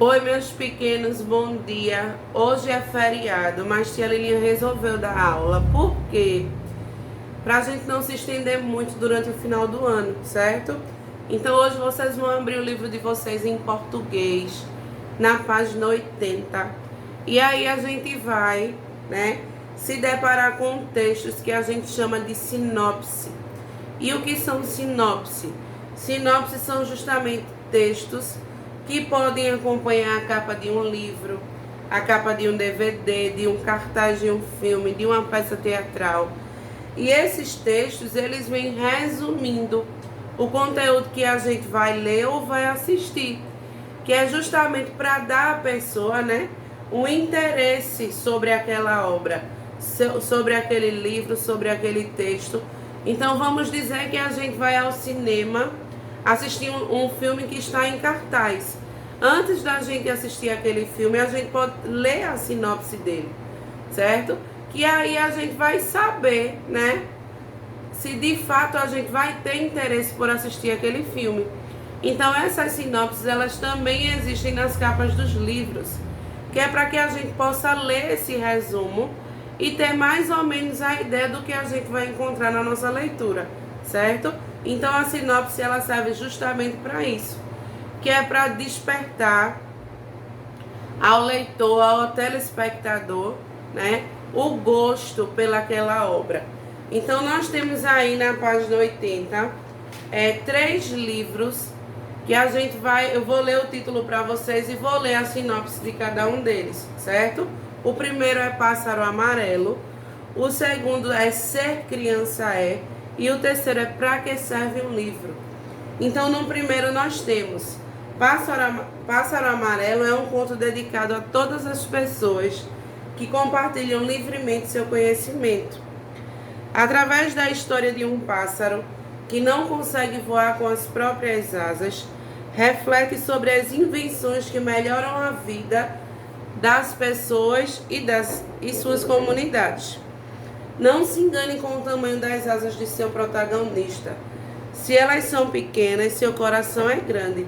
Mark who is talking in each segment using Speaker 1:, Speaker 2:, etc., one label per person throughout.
Speaker 1: Oi, meus pequenos, bom dia. Hoje é feriado, mas tia Lilinha resolveu dar aula. Por quê? Pra gente não se estender muito durante o final do ano, certo? Então hoje vocês vão abrir o livro de vocês em português, na página 80. E aí a gente vai, se deparar com textos que a gente chama de sinopse. E o que são sinopse? Sinopse são justamente textos que podem acompanhar a capa de um livro, a capa de um DVD, de um cartaz de um filme, de uma peça teatral. E esses textos, eles vêm resumindo o conteúdo que a gente vai ler ou vai assistir, que é justamente para dar à pessoa, um interesse sobre aquela obra, sobre aquele livro, sobre aquele texto. Então vamos dizer que a gente vai ao cinema assistir um filme que está em cartaz. Antes da gente assistir aquele filme, a gente pode ler a sinopse dele, certo? Que aí a gente vai saber, se de fato a gente vai ter interesse por assistir aquele filme. Então essas sinopses, elas também existem nas capas dos livros, que é para que a gente possa ler esse resumo e ter mais ou menos a ideia do que a gente vai encontrar na nossa leitura, certo? Então a sinopse, ela serve justamente para isso, que é para despertar ao leitor, ao telespectador, o gosto pelaquela obra. Então nós temos aí na página 80 3 livros que a gente vai, eu vou ler o título para vocês e vou ler a sinopse de cada um deles, certo? O primeiro é Pássaro Amarelo, o segundo é Ser Criança É, e o terceiro é Para Que Serve um Livro. Então no primeiro nós temos Pássaro Amarelo, é um conto dedicado a todas as pessoas que compartilham livremente seu conhecimento. Através da história de um pássaro que não consegue voar com as próprias asas, reflete sobre as invenções que melhoram a vida das pessoas e suas comunidades. Não se engane com o tamanho das asas de seu protagonista. Se elas são pequenas, seu coração é grande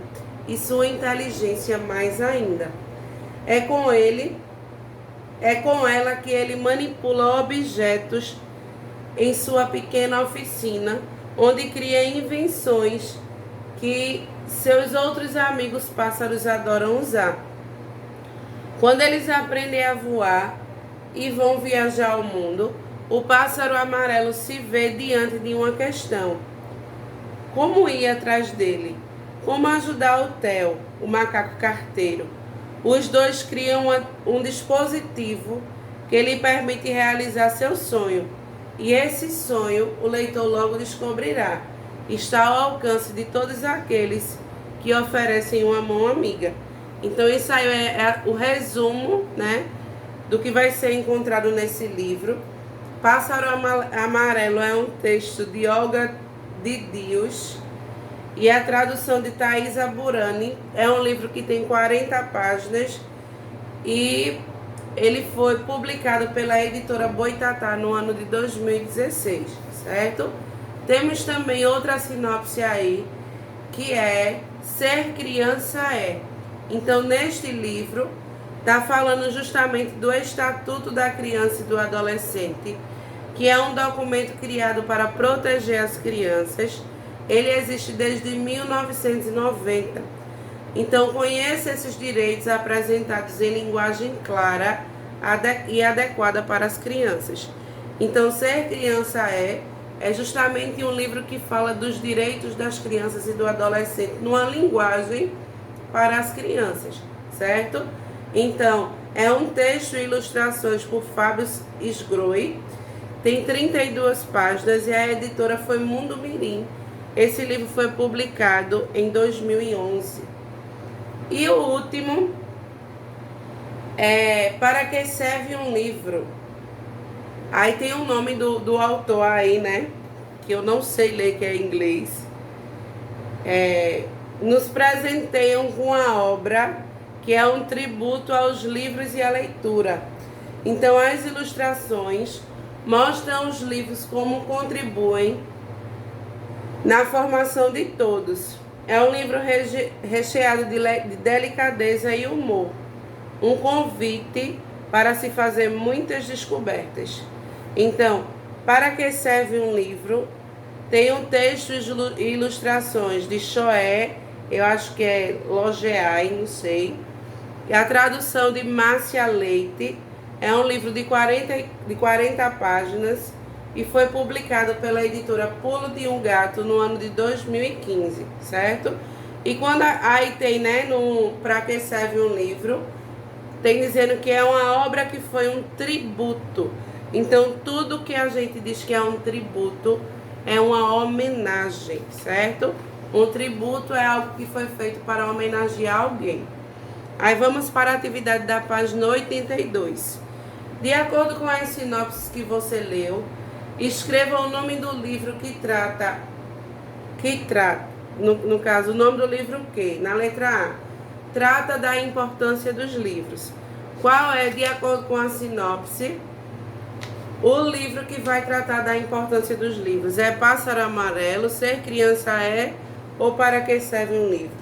Speaker 1: e sua inteligência mais ainda. É com ela que ele manipula objetos em sua pequena oficina, onde cria invenções que seus outros amigos pássaros adoram usar. Quando eles aprendem a voar e vão viajar ao mundo, o pássaro amarelo se vê diante de uma questão: como ir atrás dele? Como ajudar o Theo, o macaco carteiro? Os dois criam um dispositivo que lhe permite realizar seu sonho. E esse sonho, o leitor logo descobrirá, está ao alcance de todos aqueles que oferecem uma mão amiga. Então isso aí é o resumo, do que vai ser encontrado nesse livro. Pássaro Amarelo é um texto de Olga de Dios e a tradução de Thaisa Burani. É um livro que tem 40 páginas e ele foi publicado pela editora Boitatá no ano de 2016, certo? Temos também outra sinopse aí, que é Ser Criança É. Então, neste livro, está falando justamente do Estatuto da Criança e do Adolescente, que é um documento criado para proteger as crianças. Ele existe desde 1990. Então, conheça esses direitos apresentados em linguagem clara e adequada para as crianças. Então, Ser Criança é justamente um livro que fala dos direitos das crianças e do adolescente numa linguagem para as crianças, certo? Então, é um texto e ilustrações por Fábio Sgroi, tem 32 páginas e a editora foi Mundo Mirim. Esse livro foi publicado em 2011. E o último é Para Que Serve um Livro. Aí tem o nome do autor aí, que eu não sei ler, que é em inglês. Nos presenteiam com a obra, que é um tributo aos livros e à leitura. Então as ilustrações mostram os livros como contribuem na formação de todos. É um livro recheado de delicadeza e humor. Um convite para se fazer muitas descobertas. Então, para que serve um livro? Tem um texto e ilustrações de Choé, eu acho que é Logeai, não sei. E a tradução de Márcia Leite. É um livro de 40 páginas e foi publicado pela editora Pulo de um Gato no ano de 2015, certo? E quando aí tem, né, para que serve um livro, tem dizendo que é uma obra que foi um tributo. Então, tudo que a gente diz que é um tributo é uma homenagem, certo? Um tributo é algo que foi feito para homenagear alguém. Aí vamos para a atividade da página 82. De acordo com as sinopses que você leu, escreva o nome do livro no caso, o nome do livro que? Na letra A, trata da importância dos livros. Qual é, de acordo com a sinopse, o livro que vai tratar da importância dos livros? É Pássaro Amarelo, Ser Criança é ou Para que serve um livro?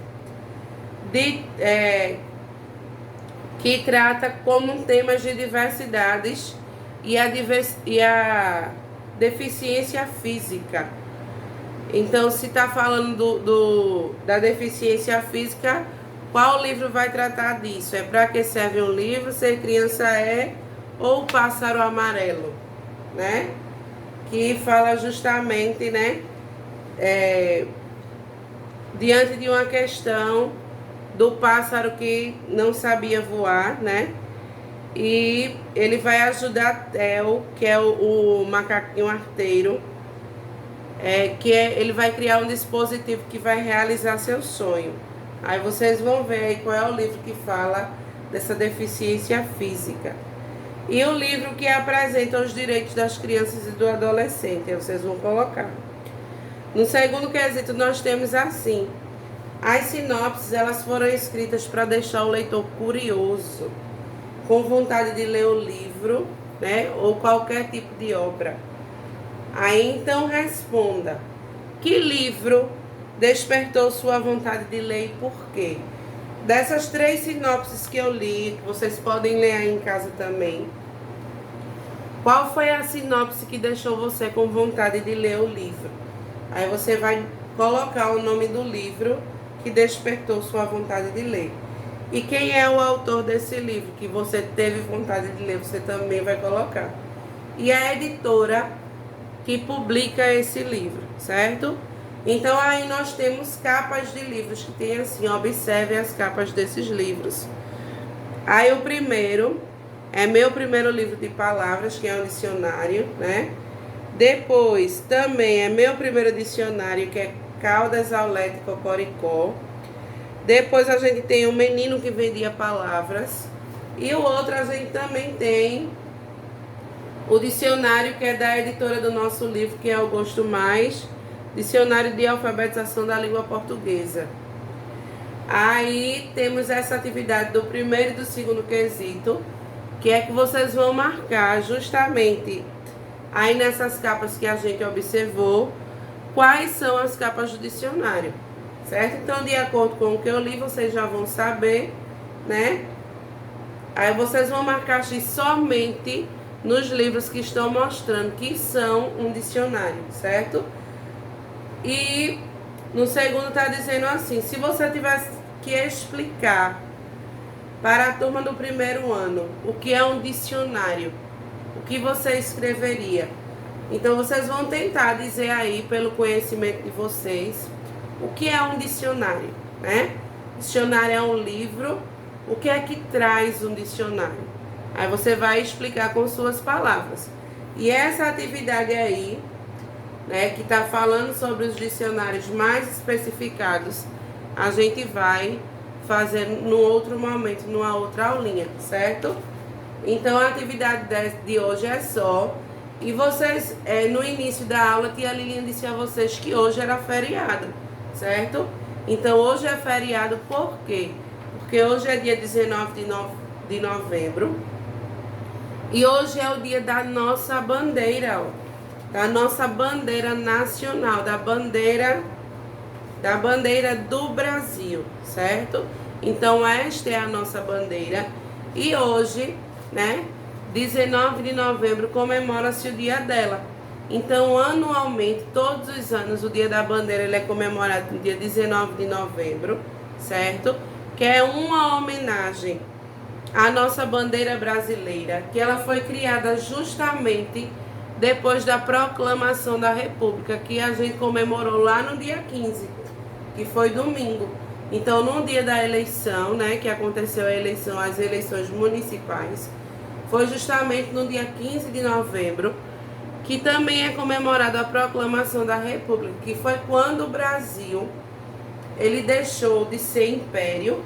Speaker 1: Que trata como temas de diversidades e a deficiência física. Então, se está falando da deficiência física, qual livro vai tratar disso? É Para que serve um livro, Ser Criança é ou Pássaro Amarelo, né? Que fala justamente, né, diante de uma questão do pássaro que não sabia voar, né? E ele vai ajudar Theo, que é o macaquinho arteiro, ele vai criar um dispositivo que vai realizar seu sonho. Aí vocês vão ver aí qual é o livro que fala dessa deficiência física. E o livro que apresenta os direitos das crianças e do adolescente, aí vocês vão colocar. No segundo quesito nós temos assim: as sinopses, elas foram escritas para deixar o leitor curioso, com vontade de ler o livro, né, ou qualquer tipo de obra. Aí então responda: que livro despertou sua vontade de ler e por quê? Dessas 3 sinopses que eu li, que vocês podem ler aí em casa também, qual foi a sinopse que deixou você com vontade de ler o livro? Aí você vai colocar o nome do livro que despertou sua vontade de ler. E quem é o autor desse livro que você teve vontade de ler, você também vai colocar. E a editora que publica esse livro, certo? Então aí nós temos capas de livros que tem assim, observe as capas desses livros. Aí o primeiro é meu primeiro livro de palavras, que é um dicionário, né? Depois também é meu primeiro dicionário, que é Caldas, Aulete e Cocoricó. Depois a gente tem o Menino que Vendia Palavras. E o outro a gente também tem o dicionário, que é da editora do nosso livro, que é o Gosto Mais, Dicionário de Alfabetização da Língua Portuguesa. Aí temos essa atividade do primeiro e do segundo quesito, que é que vocês vão marcar justamente aí nessas capas que a gente observou, quais são as capas do dicionário, certo? Então, de acordo com o que eu li, vocês já vão saber, né? Aí vocês vão marcar X somente nos livros que estão mostrando que são um dicionário, certo? E no segundo está dizendo assim: se você tivesse que explicar para a turma do primeiro ano o que é um dicionário, o que você escreveria? Então vocês vão tentar dizer aí, pelo conhecimento de vocês, o que é um dicionário, né? Dicionário é um livro. O que é que traz um dicionário? Aí você vai explicar com suas palavras. E essa atividade aí, né, que está falando sobre os dicionários mais especificados, a gente vai fazer no outro momento, numa outra aulinha, certo? Então a atividade de hoje é só. E vocês, no início da aula, tia Lilian disse a vocês que hoje era feriado, certo? Então hoje é feriado por quê? Porque hoje é dia 19 de novembro. E hoje é o dia da nossa bandeira, ó, da nossa bandeira nacional, da bandeira da bandeira do Brasil, certo? Então esta é a nossa bandeira e hoje, né, 19 de novembro, comemora-se o dia dela. Então, anualmente, todos os anos, o dia da bandeira ele é comemorado no dia 19 de novembro, certo? Que é uma homenagem à nossa bandeira brasileira, que ela foi criada justamente depois da proclamação da República, que a gente comemorou lá no dia 15, que foi domingo. Então, no dia da eleição, né, que aconteceu a eleição, as eleições municipais, foi justamente no dia 15 de novembro, que também é comemorado a proclamação da República, que foi quando o Brasil ele deixou de ser império,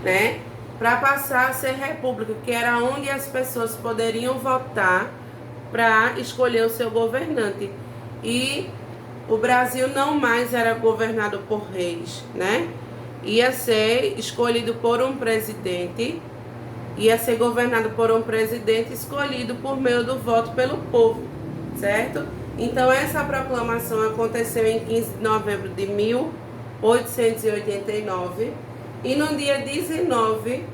Speaker 1: né, para passar a ser república, que era onde as pessoas poderiam votar para escolher o seu governante. E o Brasil não mais era governado por reis, né? Ia ser escolhido por um presidente, ia ser governado por um presidente escolhido por meio do voto pelo povo, certo? Então essa proclamação aconteceu em 15 de novembro de 1889 e no dia 19,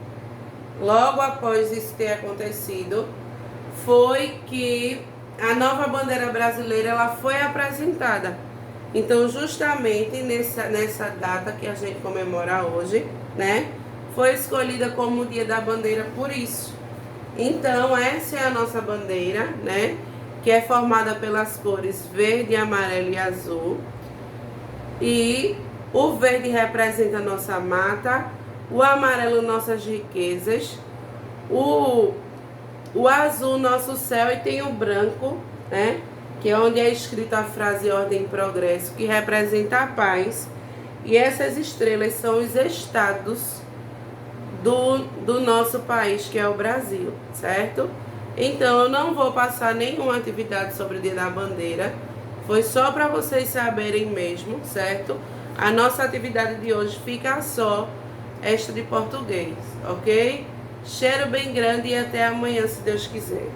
Speaker 1: logo após isso ter acontecido, foi que a nova bandeira brasileira ela foi apresentada. Então, justamente nessa data que a gente comemora hoje, né, foi escolhida como o Dia da Bandeira por isso. Então, essa é a nossa bandeira, né, que é formada pelas cores verde, amarelo e azul. E o verde representa a nossa mata, o amarelo nossas riquezas, o azul nosso céu e tem o branco, né, que é onde é escrita a frase ordem e progresso, que representa a paz. E essas estrelas são os estados do nosso país, que é o Brasil, certo? Então eu não vou passar nenhuma atividade sobre o Dia da Bandeira, foi só para vocês saberem mesmo, certo? A nossa atividade de hoje fica só esta de português, ok? Cheiro bem grande e até amanhã, se Deus quiser.